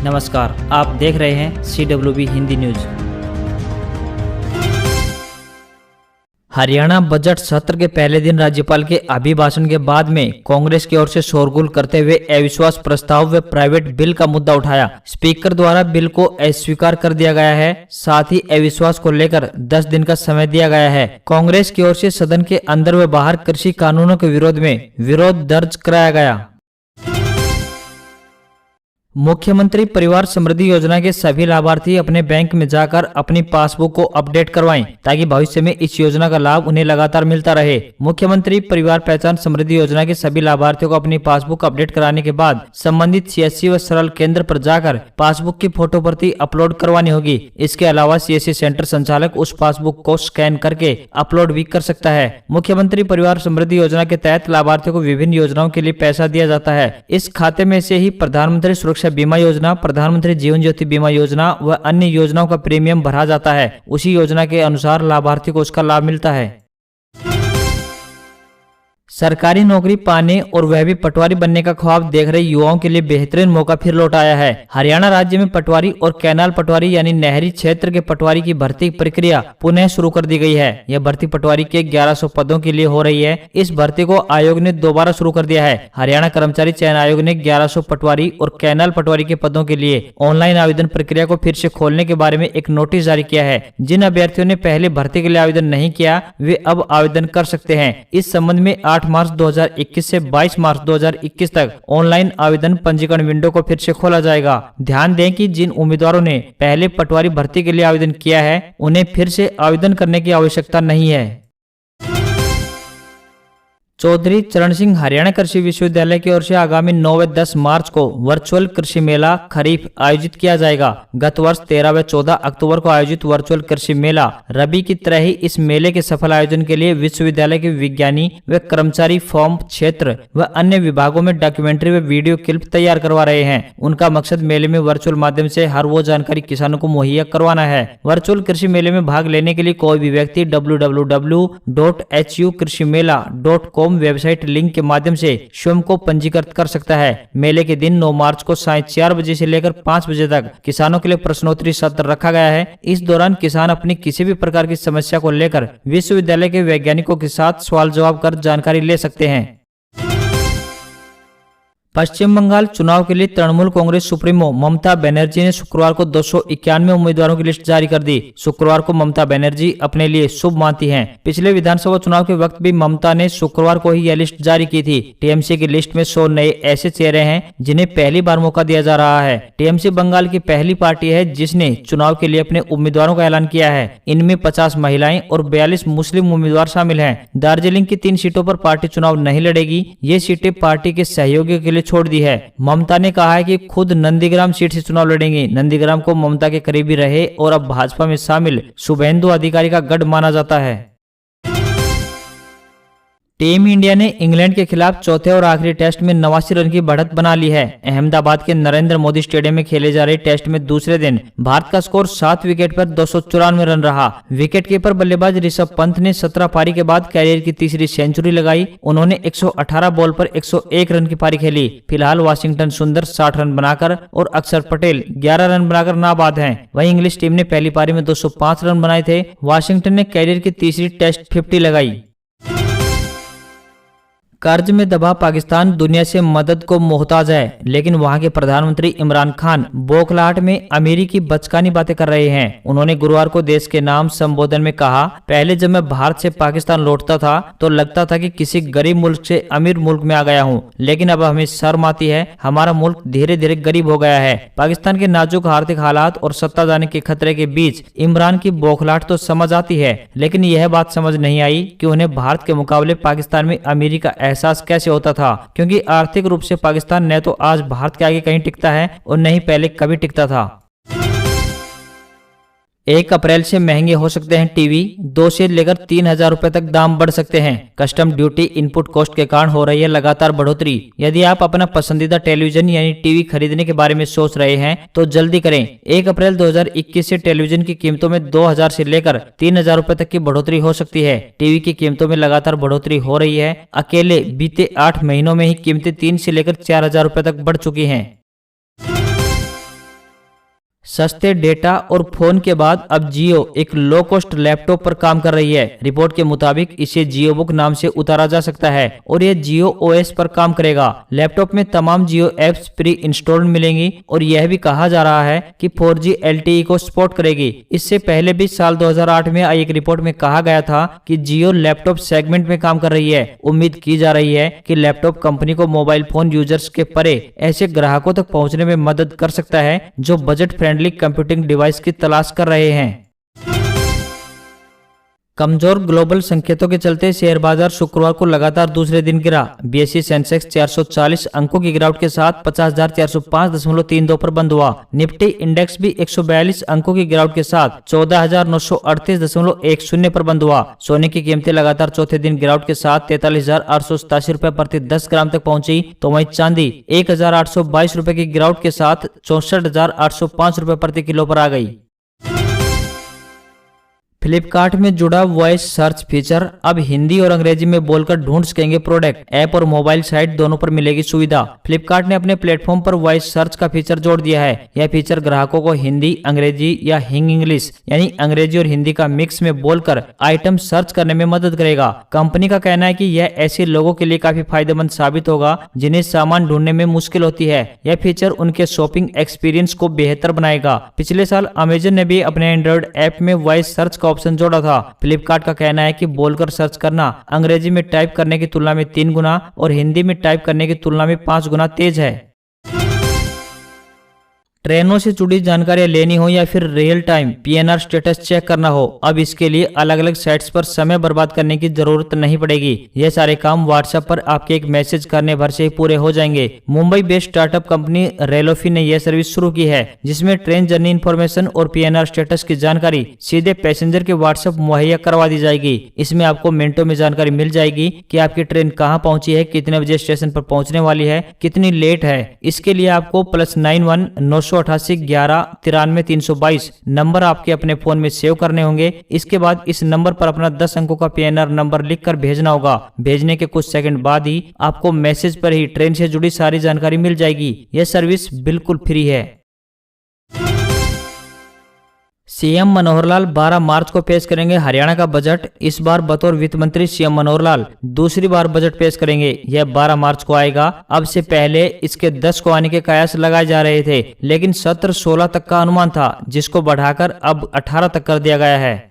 नमस्कार, आप देख रहे हैं CWB Hindi news. Haryana budget सत्र के पहले दिन राज्यपाल के अभिभाषण के बाद में कांग्रेस की ओर से शोरगुल करते हुए अविश्वास प्रस्ताव व प्राइवेट बिल का मुद्दा उठाया। स्पीकर द्वारा बिल को अस्वीकार कर दिया गया है। साथ ही अविश्वास को लेकर 10 दिन का समय दिया गया है। कांग्रेस की ओर से सदन के अंदर व बाहर कृषि कानूनों के विरोध में विरोध दर्ज कराया गया। मुख्यमंत्री परिवार समृद्धि योजना के सभी लाभार्थी अपने बैंक में जाकर अपनी पासबुक को अपडेट करवाएं ताकि भविष्य में इस योजना का लाभ उन्हें लगातार मिलता रहे। मुख्यमंत्री परिवार पहचान समृद्धि योजना के सभी लाभार्थियों को अपनी पासबुक अपडेट कराने के बाद संबंधित CSC व सरल केंद्र पर जाकर पासबुक की फोटो प्रति अपलोड करवानी होगी। इसके अलावा CSC सेंटर संचालक उस पासबुक को स्कैन करके अपलोड भी कर सकता है। मुख्यमंत्री परिवार समृद्धि योजना के तहत लाभार्थियों को विभिन्न योजनाओं के लिए पैसा दिया जाता है। इस खाते में से ही प्रधानमंत्री सुरक्षा बीमा योजना, प्रधानमंत्री जीवन ज्योति बीमा योजना व अन्य योजनाओं का प्रीमियम भरा जाता है। उसी योजना के अनुसार लाभार्थी को उसका लाभ मिलता है। सरकारी नौकरी पाने और वह भी पटवारी बनने का ख्वाब देख रहे युवाओं के लिए बेहतरीन मौका फिर लौट आया है। हरियाणा राज्य में पटवारी और कैनाल पटवारी यानी नहरी क्षेत्र के पटवारी की भर्ती प्रक्रिया पुनः शुरू कर दी गई है। यह भर्ती पटवारी के 1100 पदों के लिए हो रही है। इस भर्ती को आयोग ने दोबारा शुरू कर दिया है। हरियाणा कर्मचारी चयन आयोग ने 1100 पटवारी और कैनाल पटवारी के पदों के लिए ऑनलाइन आवेदन प्रक्रिया को फिर से खोलने के बारे में एक नोटिस जारी किया है। जिन अभ्यर्थियों ने पहले भर्ती के लिए आवेदन नहीं किया वे अब आवेदन कर सकते हैं। इस संबंध में 8 मार्च 2021 से 22 मार्च 2021 तक ऑनलाइन आवेदन पंजीकरण विंडो को फिर से खोला जाएगा। ध्यान दें कि जिन उम्मीदवारों ने पहले पटवारी भर्ती के लिए आवेदन किया है उन्हें फिर से आवेदन करने की आवश्यकता नहीं है। चौधरी चरण सिंह हरियाणा कृषि विश्वविद्यालय की ओर से आगामी 9 व 10 मार्च को वर्चुअल कृषि मेला खरीफ आयोजित किया जाएगा। गत वर्ष 13 व 14 अक्टूबर को आयोजित वर्चुअल कृषि मेला रबी की तरह ही इस मेले के सफल आयोजन के लिए विश्वविद्यालय के विज्ञानी व कर्मचारी फॉर्म क्षेत्र व अन्य विभागों में डॉक्यूमेंट्री व वीडियो क्लिप तैयार करवा रहे हैं। उनका मकसद मेले में वर्चुअल माध्यम से हर वो जानकारी किसानों को मुहैया करवाना है। वर्चुअल कृषि मेले में भाग लेने के लिए कोई भी व्यक्ति www.hukrishiMela.com वेबसाइट लिंक के माध्यम से स्वयं को पंजीकृत कर सकता है। मेले के दिन 9 मार्च को सायं 4 बजे से लेकर 5 बजे तक किसानों के लिए प्रश्नोत्तरी सत्र रखा गया है। इस दौरान किसान अपनी किसी भी प्रकार की समस्या को लेकर विश्वविद्यालय के वैज्ञानिकों के साथ सवाल जवाब कर जानकारी ले सकते हैं। पश्चिम बंगाल चुनाव के लिए तृणमूल कांग्रेस सुप्रीमो ममता बनर्जी ने शुक्रवार को 291 उम्मीदवारों की लिस्ट जारी कर दी। शुक्रवार को ममता बनर्जी अपने लिए शुभ मानती हैं। पिछले विधानसभा चुनाव के वक्त भी ममता ने शुक्रवार को ही यह लिस्ट जारी की थी। टीएमसी की लिस्ट में 100 नए ऐसे चेहरे हैं जिन्हें पहली बार मौका दिया जा रहा है। टीएमसी बंगाल की पहली पार्टी है जिसने चुनाव के लिए अपने उम्मीदवारों का ऐलान किया है। इनमें 50 महिलाएं और 42 मुस्लिम उम्मीदवार शामिल हैं। दार्जिलिंग की 3 सीटों पर पार्टी चुनाव नहीं लड़ेगी। ये सीटें पार्टी के सहयोगियों के लिए छोड़ दी है। ममता ने कहा है कि खुद नंदीग्राम सीट से चुनाव लड़ेंगी। नंदीग्राम को ममता के करीबी रहे और अब भाजपा में शामिल शुभेंदु अधिकारी का गढ़ माना जाता है। टीम इंडिया ने इंग्लैंड के खिलाफ चौथे और आखिरी टेस्ट में 89 रन की बढ़त बना ली है। अहमदाबाद के नरेंद्र मोदी स्टेडियम में खेले जा रहे टेस्ट में दूसरे दिन भारत का स्कोर 7 विकेट पर 294 रन रहा। विकेट कीपर बल्लेबाज ऋषभ पंत ने 17 पारी के बाद कैरियर की तीसरी सेंचुरी लगाई। उन्होंने 118 बॉल पर 101 रन की पारी खेली। फिलहाल वाशिंगटन सुंदर 60 रन बनाकर और अक्षर पटेल 11 रन बनाकर नाबाद हैं। वहीं इंग्लिश टीम ने पहली पारी में 205 रन बनाए थे। वाशिंगटन ने कैरियर की तीसरी टेस्ट 50 लगाई। कर्ज में दबा पाकिस्तान दुनिया से मदद को मोहताज है, लेकिन वहां के प्रधानमंत्री इमरान खान बौखलाहट में अमीरी की बचकानी बातें कर रहे हैं। उन्होंने गुरुवार को देश के नाम संबोधन में कहा, पहले जब मैं भारत से पाकिस्तान लौटता था तो लगता था कि किसी गरीब मुल्क से अमीर मुल्क में आ गया हूं, लेकिन अब हमें शर्म आती है। हमारा मुल्क धीरे धीरे गरीब हो गया है। पाकिस्तान के नाजुक आर्थिक हालात और सत्ता जाने के खतरे के बीच इमरान की बौखलाहट तो समझ आती है, लेकिन यह बात समझ नहीं आई कि उन्हें भारत के मुकाबले पाकिस्तान में अमीरी का एहसास कैसे होता था, क्योंकि आर्थिक रूप से पाकिस्तान न तो आज भारत के आगे कहीं टिकता है और न ही पहले कभी टिकता था। 1 अप्रैल से महंगे हो सकते हैं टीवी। 2 से लेकर 3,000 रुपए तक दाम बढ़ सकते हैं। कस्टम ड्यूटी इनपुट कॉस्ट के कारण हो रही है लगातार बढ़ोतरी। यदि आप अपना पसंदीदा टेलीविजन यानी टीवी खरीदने के बारे में सोच रहे हैं तो जल्दी करें। 1 अप्रैल 2021 से टेलीविजन की कीमतों में 2,000 से लेकर 3,000 रुपए तक की बढ़ोतरी हो सकती है। टीवी की कीमतों में लगातार बढ़ोतरी हो रही है। अकेले बीते 8 महीनों में ही कीमतें 3 से लेकर 4,000 रुपए तक बढ़ चुकी हैं। सस्ते डेटा और फोन के बाद अब जियो एक लो कॉस्ट लैपटॉप पर काम कर रही है। रिपोर्ट के मुताबिक इसे जियो बुक नाम से उतारा जा सकता है और ये जियो ओएस पर काम करेगा। लैपटॉप में तमाम जियो एप्स प्री इंस्टॉल्ड मिलेंगी और यह भी कहा जा रहा है कि 4G LTE को सपोर्ट करेगी। इससे पहले भी साल 2008 में आई एक रिपोर्ट में कहा गया था कि जियो लैपटॉप सेगमेंट में काम कर रही है। उम्मीद की जा रही है कि लैपटॉप कंपनी को मोबाइल फोन यूजर्स के परे ऐसे ग्राहकों तक पहुंचने में मदद कर सकता है जो बजट फ्रेंडली कंप्यूटिंग डिवाइस की तलाश कर रहे हैं। कमजोर ग्लोबल संकेतों के चलते शेयर बाजार शुक्रवार को लगातार दूसरे दिन गिरा। बीएसई सेंसेक्स 440 अंकों की गिरावट के साथ 50,405.32 पर बंद हुआ। निफ्टी इंडेक्स भी 142 अंकों की गिरावट के साथ 14,938.10 पर बंद हुआ। सोने की कीमतें लगातार चौथे दिन गिरावट के साथ 43,887 रुपए प्रति 10 ग्राम तक पहुंची, तो वहीं चांदी 1,822 रुपए की गिरावट के साथ 64,805 रुपए प्रति किलो पर आ गई। फ्लिपकार्ट में जुड़ा वॉइस सर्च फीचर अब हिंदी और अंग्रेजी में बोलकर ढूंढ सकेंगे प्रोडक्ट। ऐप और मोबाइल साइट दोनों पर मिलेगी सुविधा। फ्लिपकार्ट ने अपने प्लेटफॉर्म पर वॉइस सर्च का फीचर जोड़ दिया है। यह फीचर ग्राहकों को हिंदी, अंग्रेजी या हिंग इंग्लिश यानी अंग्रेजी और हिंदी का मिक्स में बोलकर आइटम सर्च करने में मदद करेगा। कंपनी का कहना है कि यह ऐसे लोगों के लिए काफी फायदेमंद साबित होगा जिन्हें सामान ढूंढने में मुश्किल होती है। यह फीचर उनके शॉपिंग एक्सपीरियंस को बेहतर बनाएगा। पिछले साल अमेजन ने भी अपने एंड्रॉइड ऐप में वॉइस सर्च का ऑप्शन जोड़ा था। फ्लिपकार्ट का कहना है कि बोलकर सर्च करना अंग्रेजी में टाइप करने की तुलना में 3 गुना और हिंदी में टाइप करने की तुलना में 5 गुना तेज है। ट्रेनों से जुड़ी जानकारियां लेनी हो या फिर real time PNR status check करना हो, अब इसके लिए अलग अलग साइट्स पर समय बर्बाद करने की जरूरत नहीं पड़ेगी। यह सारे काम व्हाट्सएप पर आपके एक मैसेज करने भर से ही पूरे हो जाएंगे। मुंबई बेस्ड स्टार्टअप कंपनी रेलोफी ने यह सर्विस शुरू की है, जिसमें ट्रेन जर्नी इन्फॉर्मेशन और पीएनआर स्टेटस की जानकारी सीधे पैसेंजर के व्हाट्सएप मुहैया करवा दी जाएगी। इसमें आपको मिनटों में जानकारी मिल जाएगी कि आपकी ट्रेन कहाँ पहुंची है, कितने बजे स्टेशन पर पहुंचने वाली है, कितनी लेट है। इसके लिए आपको +91 988 11 93 322 नंबर आपके अपने फोन में सेव करने होंगे। इसके बाद इस नंबर पर अपना 10 अंकों का पीएनआर नंबर लिखकर भेजना होगा। भेजने के कुछ सेकंड बाद ही आपको मैसेज पर ही ट्रेन से जुड़ी सारी जानकारी मिल जाएगी। यह सर्विस बिल्कुल फ्री है। सीएम मनोहर लाल 12 मार्च को पेश करेंगे हरियाणा का बजट। इस बार बतौर वित्त मंत्री सीएम मनोहर लाल दूसरी बार बजट पेश करेंगे। यह 12 मार्च को आएगा। अब से पहले इसके 10 को आने के कयास लगाए जा रहे थे, लेकिन सत्र 16 तक का अनुमान था, जिसको बढ़ाकर अब 18 तक कर दिया गया है।